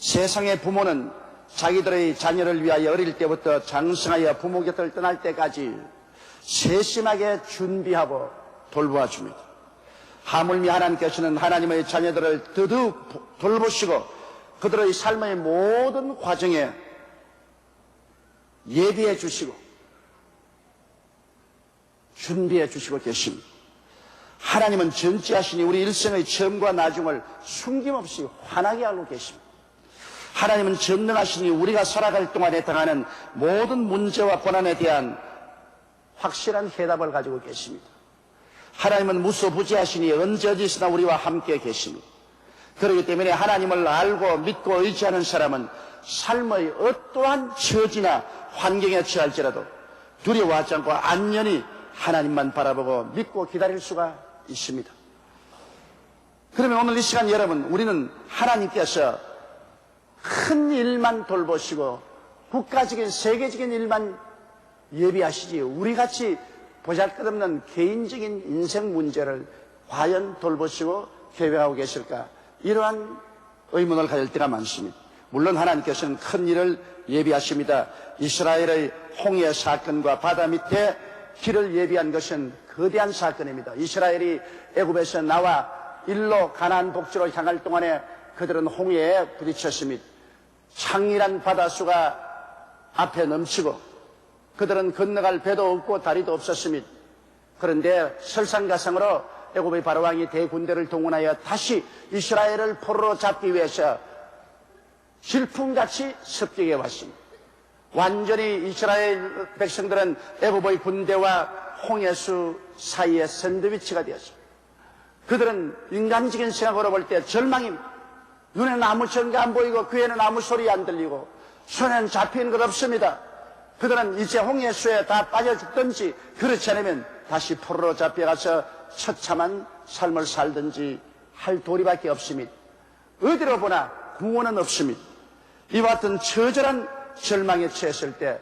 세상의 부모는 자기들의 자녀를 위하여 어릴 때부터 장성하여 부모 곁을 떠날 때까지 세심하게 준비하고 돌보아 줍니다. 하물며 하나님께서는 하나님의 자녀들을 더욱 돌보시고 그들의 삶의 모든 과정에 예비해 주시고 준비해 주시고 계십니다. 하나님은 전지하시니 우리 일생의 처음과 나중을 숨김없이 환하게 알고 계십니다. 하나님은 전능하시니 우리가 살아갈 동안에 당하는 모든 문제와 고난에 대한 확실한 해답을 가지고 계십니다. 하나님은 무소부지하시니 언제 어디서나 우리와 함께 계십니다. 그렇기 때문에 하나님을 알고 믿고 의지하는 사람은 삶의 어떠한 처지나 환경에 처할지라도 두려워하지 않고 안연히 하나님만 바라보고 믿고 기다릴 수가 있습니다. 그러면 오늘 이 시간 여러분, 우리는 하나님께서 큰 일만 돌보시고 국가적인 세계적인 일만 예비하시지 우리같이 보잘것없는 개인적인 인생 문제를 과연 돌보시고 계획하고 계실까? 이러한 의문을 가질 때가 많습니다. 물론 하나님께서는 큰 일을 예비하십니다. 이스라엘의 홍해 사건과 바다 밑에 길을 예비한 것은 거대한 사건입니다. 이스라엘이 애굽에서 나와 일로 가나안 복지로 향할 동안에 그들은 홍해에 부딪혔습니다. 창일한 바다수가 앞에 넘치고 그들은 건너갈 배도 없고 다리도 없었습니다. 그런데 설상가상으로 애굽의 바로왕이 대군대를 동원하여 다시 이스라엘을 포로로 잡기 위해서 질풍같이 습격해 왔습니다. 완전히 이스라엘 백성들은 애굽의 군대와 홍해수 사이에 샌드위치가 되었습니다. 그들은 인간적인 생각으로 볼 때 절망입니다. 눈에는 아무 전가 안 보이고 귀에는 아무 소리 안 들리고 손에는 잡히는 것 없습니다. 그들은 이제 홍해수에 다 빠져 죽든지 그렇지 않으면 다시 포로로 잡혀가서 처참한 삶을 살든지 할 도리밖에 없습니다. 어디로 보나 구원은 없습니다. 이와 같은 처절한 절망에 처했을 때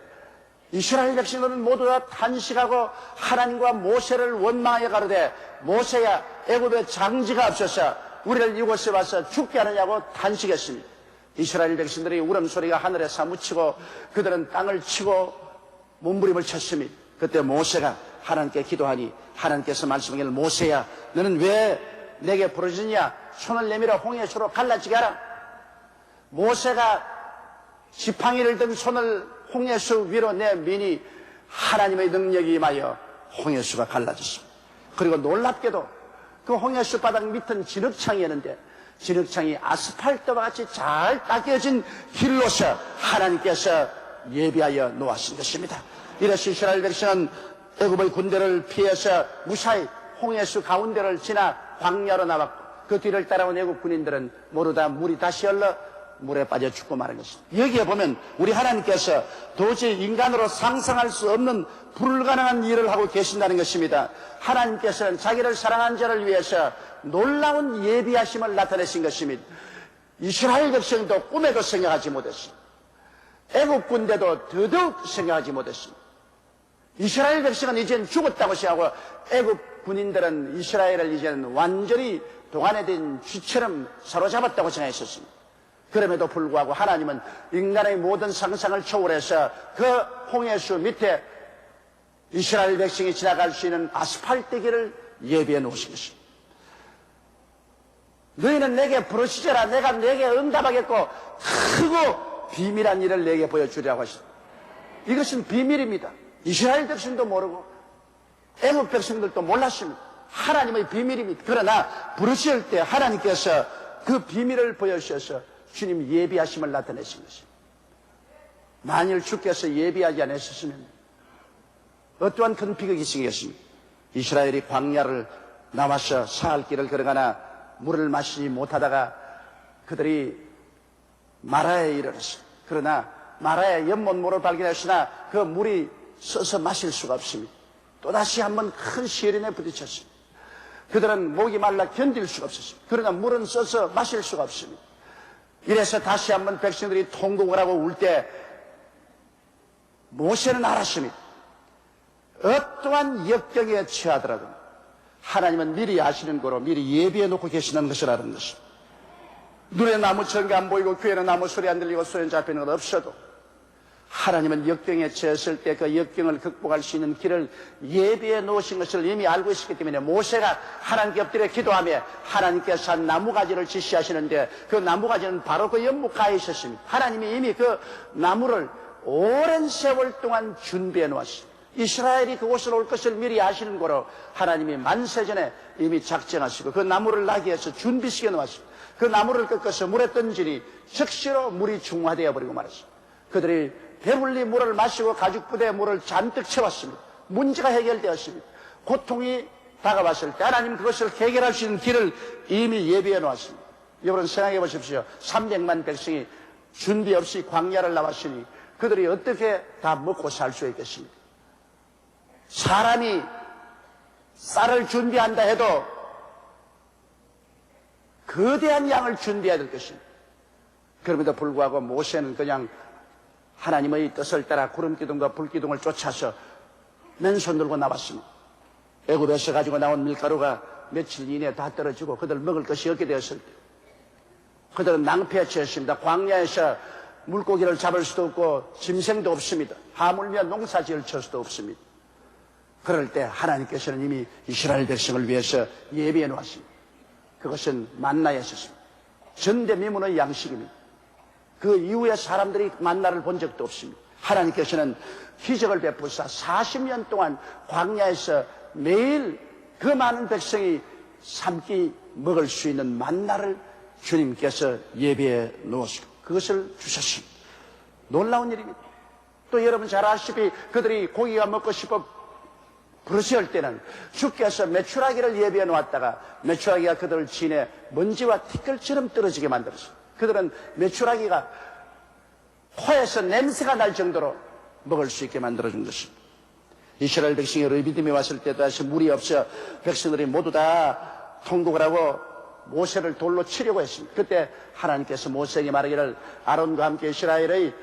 이스라엘 백성들은 모두 다 탄식하고 하나님과 모세를 원망하여 가로되 모세야 애굽에 장지가 없어서 우리를 이곳에 와서 죽게 하느냐고 탄식했습니다. 이스라엘 백성들이 울음소리가 하늘에 사무치고 그들은 땅을 치고 몸부림을 쳤습니다. 그때 모세가 하나님께 기도하니 하나님께서 말씀하기를 모세야 너는 왜 내게 부르짖냐 손을 내밀어 홍해수로 갈라지게 하라. 모세가 지팡이를 든 손을 홍해수 위로 내미니 하나님의 능력이 임하여 홍해수가 갈라졌습니다. 그리고 놀랍게도 그 홍해수 바닥 밑은 진흙창이었는데 진흙창이 아스팔트와 같이 잘 닦여진 길로서 하나님께서 예비하여 놓으신 것입니다. 이래서 이스라엘 백성은 애굽의 군대를 피해서 무사히 홍해수 가운데를 지나 광야로 나왔고 그 뒤를 따라온 애굽 군인들은 모두 다 물이 다시 흘러 물에 빠져 죽고 마는 것입니다. 여기에 보면 우리 하나님께서 도저히 인간으로 상상할 수 없는 불가능한 일을 하고 계신다는 것입니다. 하나님께서는 자기를 사랑한 자를 위해서 놀라운 예비하심을 나타내신 것입니다. 이스라엘 백성도 꿈에도 생각하지 못했습니다. 애굽 군대도 더더욱 생각하지 못했습니다. 이스라엘 백성은 이젠 죽었다고 생각하고 애굽 군인들은 이스라엘을 이제는 완전히 동안에 된 쥐처럼 사로잡았다고 생각했었습니다. 그럼에도 불구하고 하나님은 인간의 모든 상상을 초월해서 그 홍해수 밑에 이스라엘 백성이 지나갈 수 있는 아스팔트 길을 예비해 놓으신 것입니다. 너희는 내게 부르짖어라. 내가 내게 응답하겠고 크고 비밀한 일을 내게 보여주리라고 하셨습니다. 이것은 비밀입니다. 이스라엘 백성도 모르고 애굽 백성들도 몰랐습니다. 하나님의 비밀입니다. 그러나 부르짖을 때 하나님께서 그 비밀을 보여주셔서 주님 예비하심을 나타내신 것입니다. 만일 주께서 예비하지 않으셨으면 어떠한 큰 비극이 생겼습니까? 이스라엘이 광야를 나와서 사할 길을 걸어가나 물을 마시지 못하다가 그들이 마라에 이르렀습니다. 그러나 마라의 연못물을 발견했으나 그 물이 써서 마실 수가 없습니다. 또다시 한번 큰 시련에 부딪혔습니다. 그들은 목이 말라 견딜 수가 없었습니다. 그러나 물은 써서 마실 수가 없습니다. 이래서 다시 한번 백성들이 통곡을 하고 울 때 모세는 알았습니다. 어떠한 역경에 처하더라도 하나님은 미리 아시는 거로 미리 예비해 놓고 계시는 것을 아는 것입니다. 눈에 나무 전개 안 보이고 귀에는 나무 소리 안 들리고 손에 잡히는 것 없어도 하나님은 역경에 처했을 때 그 역경을 극복할 수 있는 길을 예비해 놓으신 것을 이미 알고 있었기 때문에 모세가 하나님께 엎드려 기도하며 하나님께서 한 나무가지를 지시하시는데 그 나무가지는 바로 그 연못가에 있었습니다. 하나님이 이미 그 나무를 오랜 세월 동안 준비해 놓았습니다. 이스라엘이 그곳으로 올 것을 미리 아시는 거로 하나님이 만세전에 이미 작정하시고 그 나무를 나게 해서 준비시켜 놓았습니다. 그 나무를 꺾어서 물에 던지니 즉시로 물이 중화되어 버리고 말았습니다. 그들이 배불리 물을 마시고 가죽부대에 물을 잔뜩 채웠습니다. 문제가 해결되었습니다. 고통이 다가왔을 때 하나님 그것을 해결할 수 있는 길을 이미 예비해 놓았습니다. 여러분 생각해 보십시오. 300만 백성이 준비 없이 광야를 나왔으니 그들이 어떻게 다 먹고 살 수 있겠습니까? 사람이 쌀을 준비한다 해도 거대한 양을 준비해야 될 것입니다. 그럼에도 불구하고 모세는 그냥 하나님의 뜻을 따라 구름기둥과 불기둥을 쫓아서 맨손 들고 나왔습니다. 애굽에서 가지고 나온 밀가루가 며칠 이내에 다 떨어지고 그들 먹을 것이 없게 되었을 때 그들은 낭패에 처했습니다. 광야에서 물고기를 잡을 수도 없고 짐승도 없습니다. 하물며 농사지을 처수도 없습니다. 그럴 때 하나님께서는 이미 이스라엘 백성을 위해서 예비해 놓았습니다. 그것은 만나였었습니다. 전대미문의 양식입니다. 그 이후에 사람들이 만나를 본 적도 없습니다. 하나님께서는 기적을 베푸사 40년 동안 광야에서 매일 그 많은 백성이 삼키 먹을 수 있는 만나를 주님께서 예비해 놓으시고 그것을 주셨습니다. 놀라운 일입니다. 또 여러분 잘 아시다시피 그들이 고기가 먹고 싶어 부르짖을 때는 주께서 메추라기를 예비해 놓았다가 메추라기가 그들을 진에 먼지와 티끌처럼 떨어지게 만들었습니다. 그들은 메추라기가 코에서 냄새가 날 정도로 먹을 수 있게 만들어준 것입니다. 이스라엘 백성이 르비딤에 왔을 때 다시 물이 없어 백성들이 모두 다 통곡을 하고 모세를 돌로 치려고 했습니다. 그때 하나님께서 모세에게 말하기를 아론과 함께 이스라엘의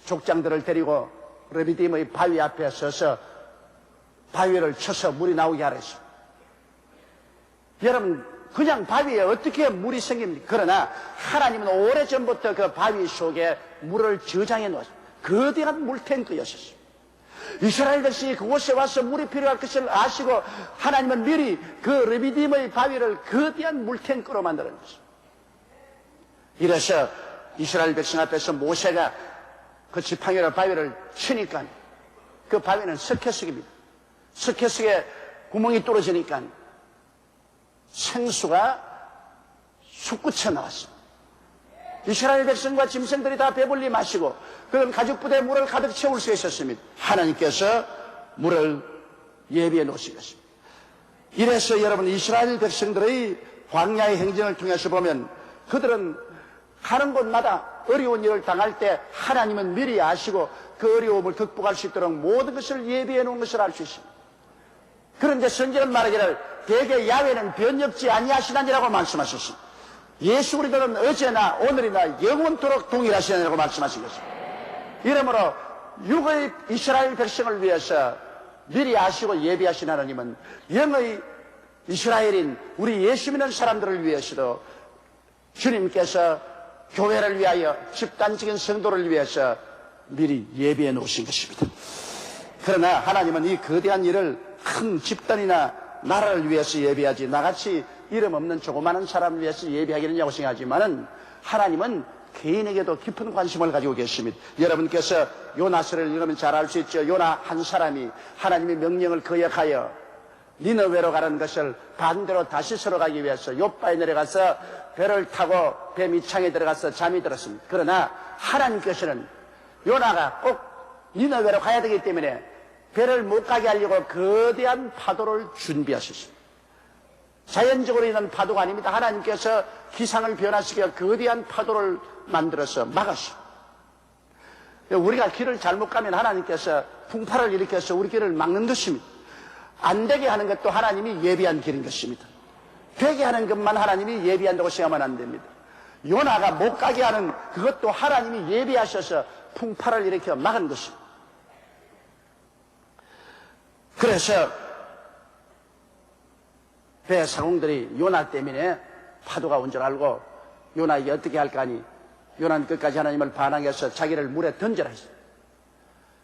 족장들을 데리고 르비딤의 바위 앞에 서서 바위를 쳐서 물이 나오게 하라 했습니다. 여러분 그냥 바위에 어떻게 물이 생깁니까? 그러나 하나님은 오래전부터 그 바위 속에 물을 저장해 놓았습니다. 거대한 물탱크였었습니다. 이스라엘 백성이 그곳에 와서 물이 필요할 것을 아시고 하나님은 미리 그 르비딤의 바위를 거대한 물탱크로 만들어 놨습니다. 이래서 이스라엘 백성 앞에서 모세가 그 지팡이로 바위를 치니까 그 바위는 석회석입니다. 석회석에 구멍이 뚫어지니까 생수가 솟구쳐 나왔습니다. 이스라엘 백성과 짐승들이 다 배불리 마시고 그런 가죽부대에 물을 가득 채울 수 있었습니다. 하나님께서 물을 예비해 놓으신 것입니다. 이래서 여러분 이스라엘 백성들의 광야의 행진을 통해서 보면 그들은 가는 곳마다 어려운 일을 당할 때 하나님은 미리 아시고 그 어려움을 극복할 수 있도록 모든 것을 예비해 놓은 것을 알 수 있습니다. 그런데 성경은 말하기를 대개 야훼는 변혁지 아니하시나니라고 말씀하셨습니다. 예수 그리스도는 어제나 오늘이나 영원토록 동일하시나니라고 말씀하신 것입니다. 이러므로 육의 이스라엘 백성을 위해서 미리 아시고 예비하신 하나님은 영의 이스라엘인 우리 예수 믿는 사람들을 위해서도 주님께서 교회를 위하여 집단적인 성도를 위해서 미리 예비해 놓으신 것입니다. 그러나 하나님은 이 거대한 일을 큰 집단이나 나라를 위해서 예비하지 나같이 이름 없는 조그마한 사람을 위해서 예비하겠느냐고 생각하지만은 하나님은 개인에게도 깊은 관심을 가지고 계십니다. 여러분께서 요나서를 읽으면 잘 알 수 있죠. 요나 한 사람이 하나님의 명령을 거역하여 니느웨로 가는 것을 반대로 다시스로 가기 위해서 욥바에 내려가서 배를 타고 배 밑창에 들어가서 잠이 들었습니다. 그러나 하나님께서는 요나가 꼭 니느웨로 가야 되기 때문에 배를 못 가게 하려고 거대한 파도를 준비하셨습니다. 자연적으로 있는 파도가 아닙니다. 하나님께서 기상을 변화시켜 거대한 파도를 만들어서 막았습니다. 우리가 길을 잘못 가면 하나님께서 풍파를 일으켜서 우리 길을 막는 것입니다. 안 되게 하는 것도 하나님이 예비한 길인 것입니다. 되게 하는 것만 하나님이 예비한다고 생각하면 안 됩니다. 요나가 못 가게 하는 그것도 하나님이 예비하셔서 풍파를 일으켜 막은 것입니다. 그래서 배 상공들이 요나 때문에 파도가 온 줄 알고 요나에게 어떻게 할까 하니 요나는 끝까지 하나님을 반항해서 자기를 물에 던져라 했어요.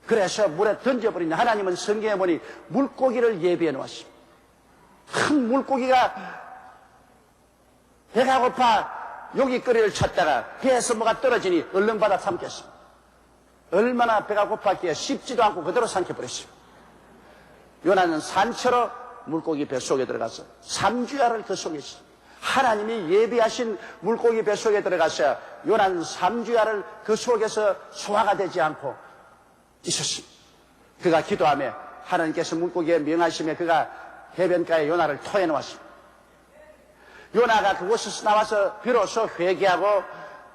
그래서 물에 던져버리니 하나님은 성경에 보니 물고기를 예비해 놓았습니다. 큰 물고기가 배가 고파 요깃거리를 찾다가 배에서 뭐가 떨어지니 얼른 받아 삼켰습니다. 얼마나 배가 고팠기에 씹지도 않고 그대로 삼켜버렸습니다. 요나는 산채로 물고기 뱃속에 들어가서 3주야를 그 속에 있습니다. 하나님이 예비하신 물고기 뱃속에 들어가서 요나는 3주야를 그 속에서 소화가 되지 않고 있었습니다. 그가 기도하며 하나님께서 물고기에 명하시며 그가 해변가에 요나를 토해 놓았습니다. 요나가 그곳에서 나와서 비로소 회개하고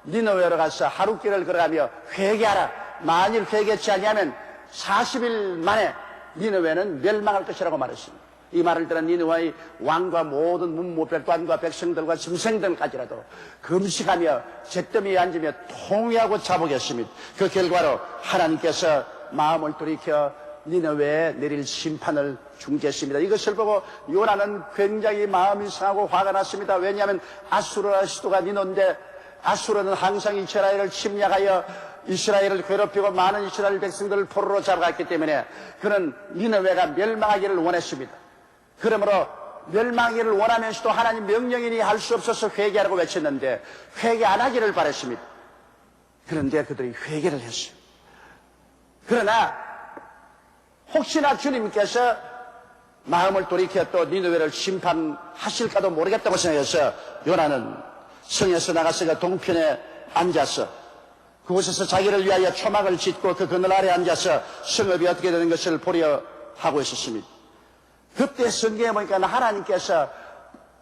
니느웨로 가서 하루길을 걸어가며 회개하라. 만일 회개치 아니하면 40일 만에 니느웨는 멸망할 것이라고 말했습니다. 이 말을 들은 니느웨의 왕과 모든 문무백관과 백성들과 짐승들까지라도 금식하며 잿더미에 앉으며 통회하고 자복했습니다. 그 결과로 하나님께서 마음을 돌이켜 니느웨에 내릴 심판을 중재했습니다. 이것을 보고 요나는 굉장히 마음이 상하고 화가 났습니다. 왜냐하면 아수르라 수도가 니느웨인데 아수르는 항상 이스라엘을 침략하여 이스라엘을 괴롭히고 많은 이스라엘 백성들을 포로로 잡아갔기 때문에 그는 니느웨가 멸망하기를 원했습니다. 그러므로 멸망하기를 원하면서도 하나님 명령이니 할 수 없어서 회개하라고 외쳤는데 회개 안 하기를 바랬습니다. 그런데 그들이 회개를 했어요. 그러나 혹시나 주님께서 마음을 돌이켜 또 니느웨를 심판하실까도 모르겠다고 생각해서 요나는 성에서 나가서 동편에 앉아서 그곳에서 자기를 위하여 초막을 짓고 그 그늘 아래 앉아서 성읍이 어떻게 되는 것을 보려 하고 있었습니다. 그때 성경에 보니까 하나님께서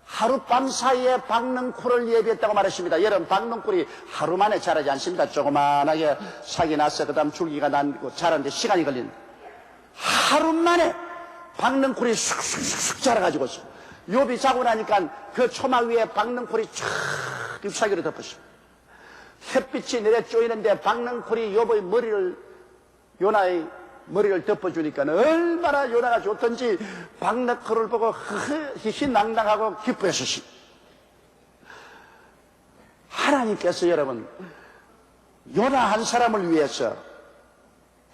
하룻밤 사이에 박능쿨을 예비했다고 말했습니다. 여러분, 박능쿨이 하루 만에 자라지 않습니다. 조그만하게 삭이 나서 그 다음 줄기가 나고 자라는데 시간이 걸립니다. 하루 만에 박능쿨이 쑥쑥쑥 자라가지고 욥이 자고 나니까 그 초막 위에 박능쿨이 쫙 잎사귀로 덮었습니다. 햇빛이 내려 쪼이는데 박능쿨이 욥의 요나의 머리를 덮어주니까 얼마나 요나가 좋던지 박능쿨을 보고 희희낭낭하고 기뻐했었습니다. 하나님께서 여러분 요나 한 사람을 위해서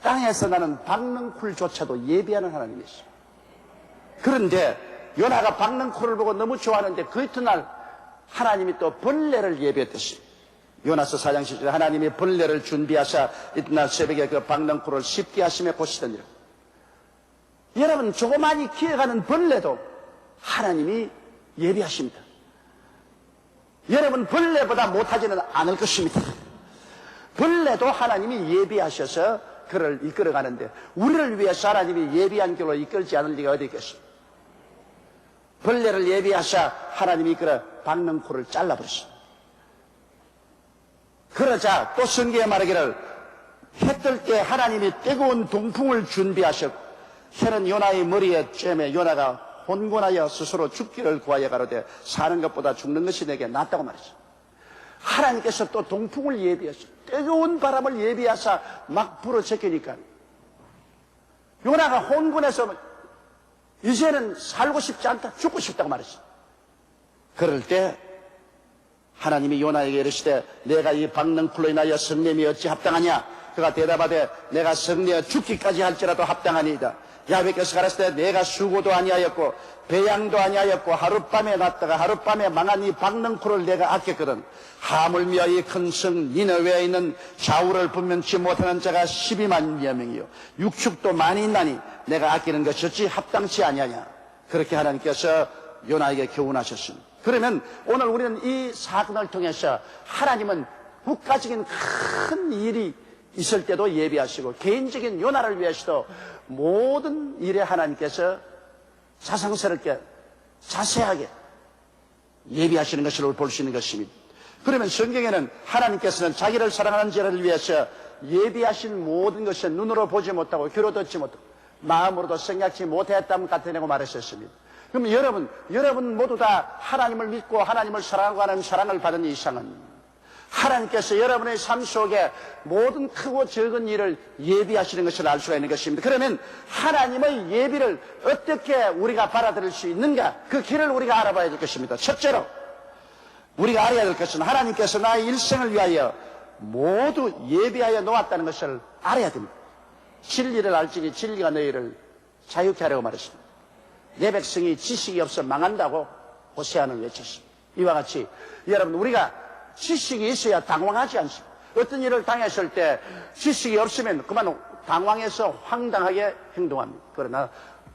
땅에서 나는 박능쿨조차도 예비하는 하나님이었어요. 그런데 요나가 박능쿨을 보고 너무 좋아하는데 그 이튿날 하나님이 또 벌레를 예비했듯이 요나서 4장 10절에 하나님이 벌레를 준비하사 이튿날 새벽에 그 박능쿨을 씹게 하시며 보시더니라. 여러분, 조그마니 기어가는 벌레도 하나님이 예비하십니다. 여러분, 벌레보다 못하지는 않을 것입니다. 벌레도 하나님이 예비하셔서 그를 이끌어가는데 우리를 위해서 하나님이 예비한 길로 이끌지 않을 리가 어디 있겠습니까? 벌레를 예비하사 하나님이 이끌어 박능쿨을 잘라버렸습니다. 그러자 또 성경에 말하기를 해 뜰 때 하나님이 뜨거운 동풍을 준비하셨고 해는 요나의 머리에 쬐매 요나가 혼곤하여 스스로 죽기를 구하여 가로되 사는 것보다 죽는 것이 내게 낫다고 말했어요. 하나님께서 또 동풍을 예비하셨어요. 뜨거운 바람을 예비하사 막 불어제끼니까 요나가 혼곤해서 이제는 살고 싶지 않다, 죽고 싶다고 말했어요. 그럴 때 하나님이 요나에게 이르시되 내가 이 박능쿨로 인하여 성냄이 어찌 합당하냐? 그가 대답하되 내가 성내어 죽기까지 할지라도 합당하니이다. 야훼께서 가라사대 내가 수고도 아니하였고 배양도 아니하였고 하룻밤에 났다가 하룻밤에 망한 이 박능쿨을 내가 아꼈거든. 하물며 이 큰 성 니느웨에 있는 좌우를 분명치 못하는 자가 12만여 명이요 육축도 많이 있나니 내가 아끼는 것이 어찌 합당치 아니하냐. 그렇게 하나님께서 요나에게 교훈하셨습니다. 그러면 오늘 우리는 이 사건을 통해서 하나님은 국가적인 큰 일이 있을 때도 예비하시고 개인적인 요나를 위해서도 모든 일에 하나님께서 자상스럽게 자세하게 예비하시는 것을 볼 수 있는 것입니다. 그러면 성경에는 하나님께서는 자기를 사랑하는 자를 위해서 예비하신 모든 것을 눈으로 보지 못하고 귀로 듣지 못하고 마음으로도 생각지 못했다면 같으냐고 말했었습니다. 그럼 여러분 모두 다 하나님을 믿고 하나님을 사랑하고 하는 사랑을 받은 이상은 하나님께서 여러분의 삶 속에 모든 크고 적은 일을 예비하시는 것을 알 수가 있는 것입니다. 그러면 하나님의 예비를 어떻게 우리가 받아들일 수 있는가? 그 길을 우리가 알아봐야 될 것입니다. 첫째로 우리가 알아야 될 것은 하나님께서 나의 일생을 위하여 모두 예비하여 놓았다는 것을 알아야 됩니다. 진리를 알지니 진리가 너희를 자유케 하려고 말했습니다. 내 백성이 지식이 없어 망한다고 호세아는 외쳤습니다. 이와 같이 여러분, 우리가 지식이 있어야 당황하지 않습니다. 어떤 일을 당했을 때 지식이 없으면 그만 당황해서 황당하게 행동합니다. 그러나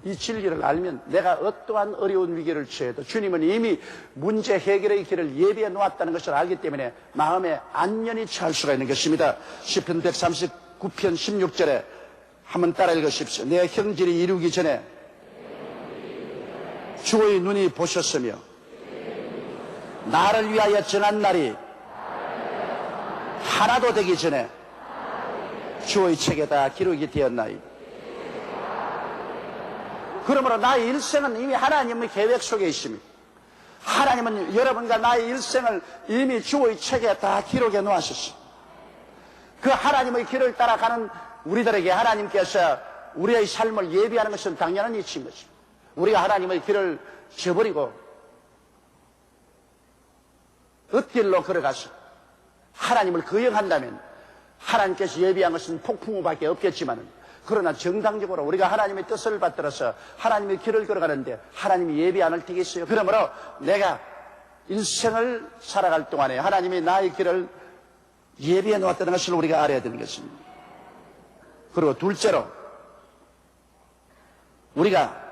이 진리를 알면 내가 어떠한 어려운 위기를 처해도 주님은 이미 문제 해결의 길을 예비해 놓았다는 것을 알기 때문에 마음에 안연히 처할 수가 있는 것입니다. 시편 139편 16절에 한번 따라 읽으십시오. 내 형질이 이루기 전에 주의 눈이 보셨으며 나를 위하여 정한 날이 하나도 되기 전에 주의 책에 다 기록이 되었나이다. 그러므로 나의 일생은 이미 하나님의 계획 속에 있습니다. 하나님은 여러분과 나의 일생을 이미 주의 책에 다 기록해 놓으셨습니다. 그 하나님의 길을 따라가는 우리들에게 하나님께서 우리의 삶을 예비하는 것은 당연한 이치인 것입니다. 우리가 하나님의 길을 저버리고 엇길로 걸어가서 하나님을 거역한다면 하나님께서 예비한 것은 폭풍우밖에 없겠지만, 그러나 정당적으로 우리가 하나님의 뜻을 받들어서 하나님의 길을 걸어가는데 하나님이 예비 안 할 테겠어요? 그러므로 내가 일생을 살아갈 동안에 하나님이 나의 길을 예비해 놓았다는 것을 우리가 알아야 되는 것입니다. 그리고 둘째로, 우리가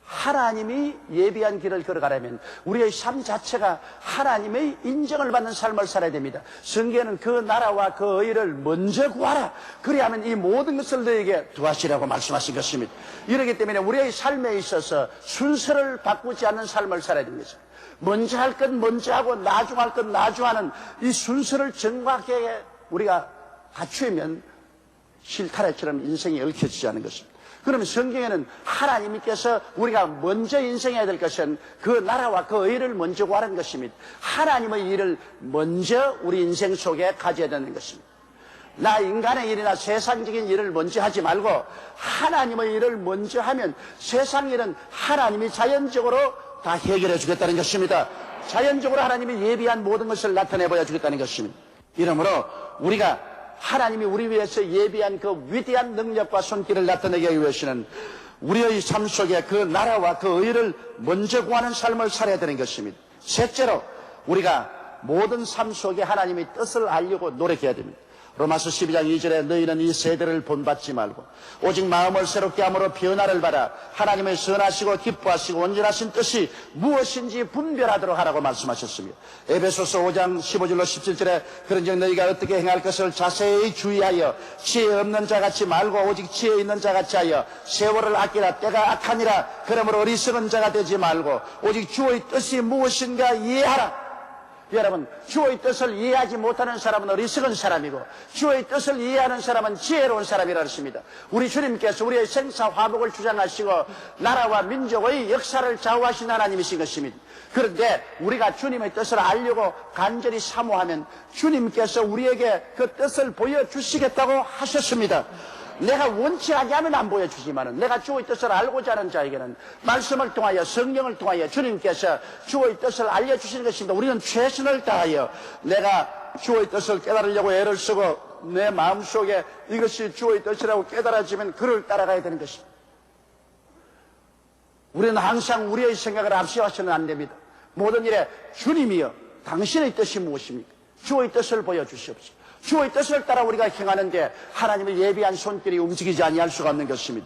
하나님이 예비한 길을 걸어가려면 우리의 삶 자체가 하나님의 인정을 받는 삶을 살아야 됩니다. 성경에는 그 나라와 그 의를 먼저 구하라, 그리하면 이 모든 것을 너에게 더하시라고 말씀하신 것입니다. 이러기 때문에 우리의 삶에 있어서 순서를 바꾸지 않는 삶을 살아야 됩니다. 먼저 할 것 먼저 하고 나중 할 것 나중하는 이 순서를 정확하게 우리가 갖추면 실타래처럼 인생이 얽혀지지 않은 것입니다. 그러면 성경에는 하나님께서 우리가 먼저 인생해야 될 것은 그 나라와 그 의를 먼저 구하는 것입니다. 하나님의 일을 먼저 우리 인생 속에 가져야 되는 것입니다. 나 인간의 일이나 세상적인 일을 먼저 하지 말고 하나님의 일을 먼저 하면 세상 일은 하나님이 자연적으로 다 해결해 주겠다는 것입니다. 자연적으로 하나님이 예비한 모든 것을 나타내 보여주겠다는 것입니다. 이러므로 우리가 하나님이 우리 위해서 예비한 그 위대한 능력과 손길을 나타내기 위해서는 우리의 삶 속에 그 나라와 그 의를 먼저 구하는 삶을 살아야 되는 것입니다. 셋째로, 우리가 모든 삶 속에 하나님의 뜻을 알려고 노력해야 됩니다. 로마서 12장 2절에 너희는 이 세대를 본받지 말고 오직 마음을 새롭게 함으로 변화를 받아 하나님의 선하시고 기뻐하시고 온전하신 뜻이 무엇인지 분별하도록 하라고 말씀하셨습니다. 에베소서 5장 15절로 17절에 그런즉 너희가 어떻게 행할 것을 자세히 주의하여 지혜 없는 자같이 말고 오직 지혜 있는 자같이 하여 세월을 아끼라. 때가 악하니라. 그러므로 어리석은 자가 되지 말고 오직 주의 뜻이 무엇인가 이해하라. 여러분, 주의 뜻을 이해하지 못하는 사람은 어리석은 사람이고 주의 뜻을 이해하는 사람은 지혜로운 사람이라 했습니다. 우리 주님께서 우리의 생사 화복을 주장하시고 나라와 민족의 역사를 좌우하신 하나님이신 것입니다. 그런데 우리가 주님의 뜻을 알려고 간절히 사모하면 주님께서 우리에게 그 뜻을 보여주시겠다고 하셨습니다. 내가 원치 않으면 안 보여주지만은 내가 주의 뜻을 알고자 하는 자에게는 말씀을 통하여 성경을 통하여 주님께서 주의 뜻을 알려주시는 것입니다. 우리는 최선을 다하여 내가 주의 뜻을 깨달으려고 애를 쓰고 내 마음속에 이것이 주의 뜻이라고 깨달아지면 그를 따라가야 되는 것입니다. 우리는 항상 우리의 생각을 앞세워서는 안 됩니다. 모든 일에 주님이여 당신의 뜻이 무엇입니까? 주의 뜻을 보여주시옵소서. 주의 뜻을 따라 우리가 행하는데 하나님의 예비한 손길이 움직이지 아니할 수가 없는 것입니다.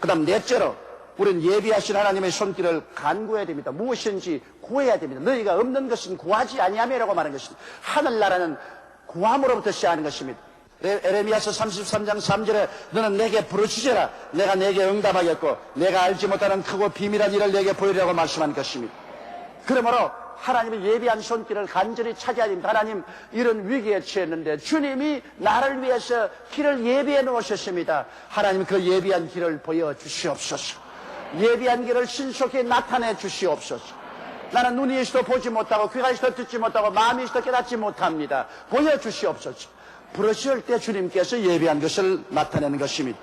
그 다음 넷째로, 우리는 예비하신 하나님의 손길을 간구해야 됩니다. 무엇인지 구해야 됩니다. 너희가 없는 것은 구하지 아니함이라고 말하는 것입니다. 하늘나라는 구함으로부터 시작하는 것입니다. 에레미야서 33장 3절에 너는 내게 부르짖어라. 내가 내게 응답하겠고 내가 알지 못하는 크고 비밀한 일을 내게 보이리라고 말씀한 것입니다. 그러므로 하나님의 예비한 손길을 간절히 찾아야 됩니다. 하나님, 이런 위기에 처했는데 주님이 나를 위해서 길을 예비해 놓으셨습니다. 하나님, 그 예비한 길을 보여주시옵소서. 예비한 길을 신속히 나타내 주시옵소서. 나는 눈이 있어도 보지 못하고 귀가 있어도 듣지 못하고 마음이 있어도 깨닫지 못합니다. 보여주시옵소서. 부르실 때 주님께서 예비한 것을 나타내는 것입니다.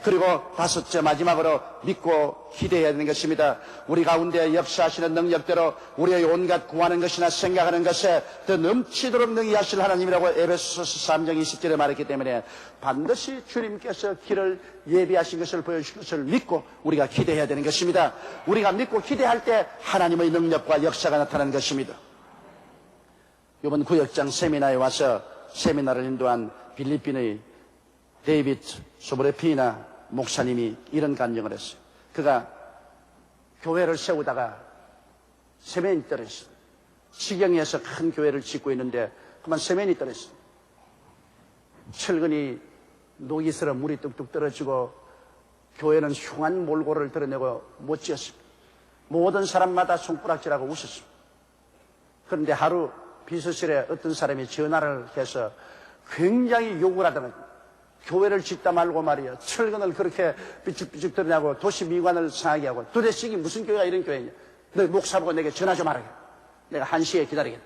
그리고 다섯째, 마지막으로 믿고 기대해야 되는 것입니다. 우리 가운데 역사하시는 능력대로 우리의 온갖 구하는 것이나 생각하는 것에 더 넘치도록 능히 하실 하나님이라고 에베소서 3장 20절에 말했기 때문에 반드시 주님께서 길을 예비하신 것을 보여주실 것을 믿고 우리가 기대해야 되는 것입니다. 우리가 믿고 기대할 때 하나님의 능력과 역사가 나타나는 것입니다. 이번 구역장 세미나에 와서 세미나를 인도한 필리핀의 데이비드 소브레피나 목사님이 이런 간증을 했어요. 그가 교회를 세우다가 세면이 떨어졌어요. 지경에서 큰 교회를 짓고 있는데 그만 세면이 떨어졌어요. 철근이 녹이스러 물이 뚝뚝 떨어지고 교회는 흉한 몰골을 드러내고 못 지었습니다. 모든 사람마다 손가락질하고 웃었습니다. 그런데 하루 비서실에 어떤 사람이 전화를 해서 굉장히 욕을 하더라고요. 교회를 짓다 말고 말이야. 철근을 그렇게 삐죽삐죽 드러내고 도시 미관을 상하게 하고 도대체 이게 무슨 교회가 이런 교회냐. 너 목사 보고 내게 전화 좀 하라게. 내가 1시에 기다리겠다.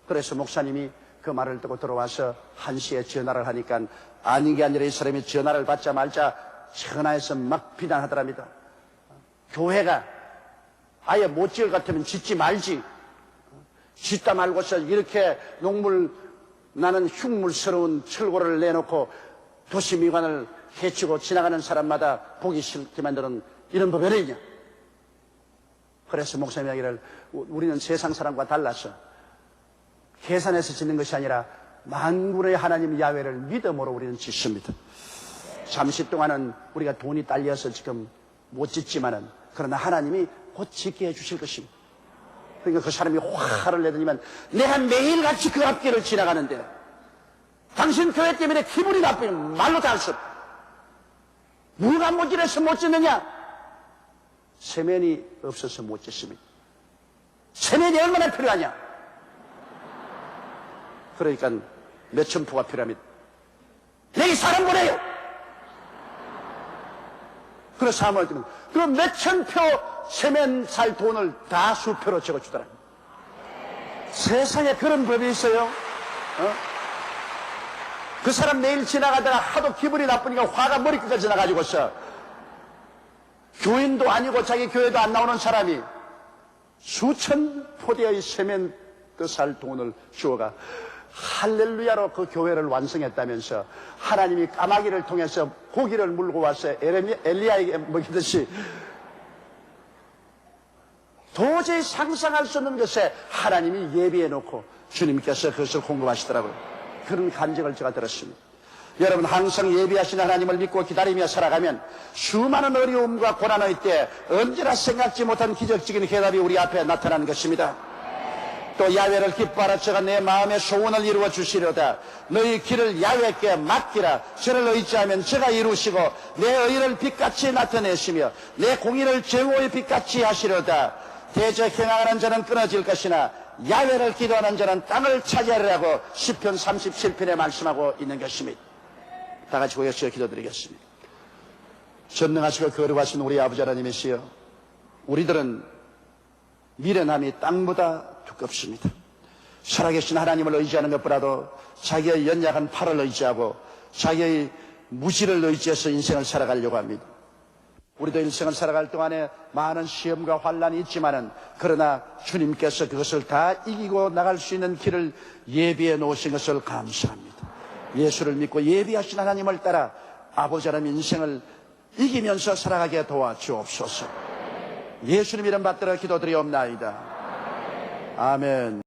그래서 목사님이 그 말을 듣고 들어와서 1시에 전화를 하니까 아닌 게 아니라 이 사람이 전화를 받자마자 전화해서 막 비난하더랍니다. 교회가 아예 못 지을 것 같으면 짓지 말지. 짓다 말고서 이렇게 녹물 나는 흉물스러운 철골을 내놓고 도시 미관을 해치고 지나가는 사람마다 보기 싫게 만드는 이런 법이 어디냐. 그래서 목사님 이야기를 우리는 세상 사람과 달라서 계산해서 짓는 것이 아니라 만군의 하나님 야훼를 믿음으로 우리는 짓습니다. 잠시 동안은 우리가 돈이 딸려서 지금 못 짓지만은 그러나 하나님이 곧 짓게 해주실 것입니다. 그러니까 그 사람이 화를 내더니만 내가 매일같이 그 앞길을 지나가는데 당신 교회 때문에 기분이 나쁘면 말로 다 할 수 없다. 누가 모질해서 못 짓느냐? 세면이 없어서 못 짓습니다. 세면이 얼마나 필요하냐? 그러니까 몇천 포가 필요합니다. 내게 사람 보내요. 그래서 사람을 들으면 그 몇천 표 세면 살 돈을 다 수표로 적어주더라. 세상에 그런 법이 있어요? 그 사람 매일 지나가다가 하도 기분이 나쁘니까 화가 머리끝까지 나가지고서 교인도 아니고 자기 교회도 안 나오는 사람이 수천 포대의 세면 살 돈을 주어가 할렐루야로 그 교회를 완성했다면서 하나님이 까마귀를 통해서 고기를 물고 와서 엘리야에게 먹이듯이 도저히 상상할 수 없는 것에 하나님이 예비해 놓고 주님께서 그것을 공급하시더라고요. 그런 간증을 제가 들었습니다. 여러분 항상 예비하신 하나님을 믿고 기다리며 살아가면 수많은 어려움과 고난의 때 언제나 생각지 못한 기적적인 해답이 우리 앞에 나타나는 것입니다. 또 야훼를 기뻐하라. 저가 내 마음의 소원을 이루어 주시려다. 너희 길을 야훼께 맡기라. 저를 의지하면 저가 이루시고 내 의를 빛같이 나타내시며 내 공의를 정오의 빛같이 하시려다. 대적 행하는 자는 끊어질 것이나 야훼를 기도하는 자는 땅을 차지하리라고 시편 37편에 말씀하고 있는 것입니다. 다 같이 고개시어 기도드리겠습니다. 전능하시고 거룩하신 우리 아버지 하나님이시여, 우리들은 미련함이 땅보다 두껍습니다. 살아계신 하나님을 의지하는 것보다도 자기의 연약한 팔을 의지하고 자기의 무지를 의지해서 인생을 살아가려고 합니다. 우리도 인생을 살아갈 동안에 많은 시험과 환란이 있지만은 그러나 주님께서 그것을 다 이기고 나갈 수 있는 길을 예비해 놓으신 것을 감사합니다. 예수를 믿고 예비하신 하나님을 따라 아버지 하나님 인생을 이기면서 살아가게 도와주옵소서. 예수님 이름 받들어 기도드리옵나이다. 아멘.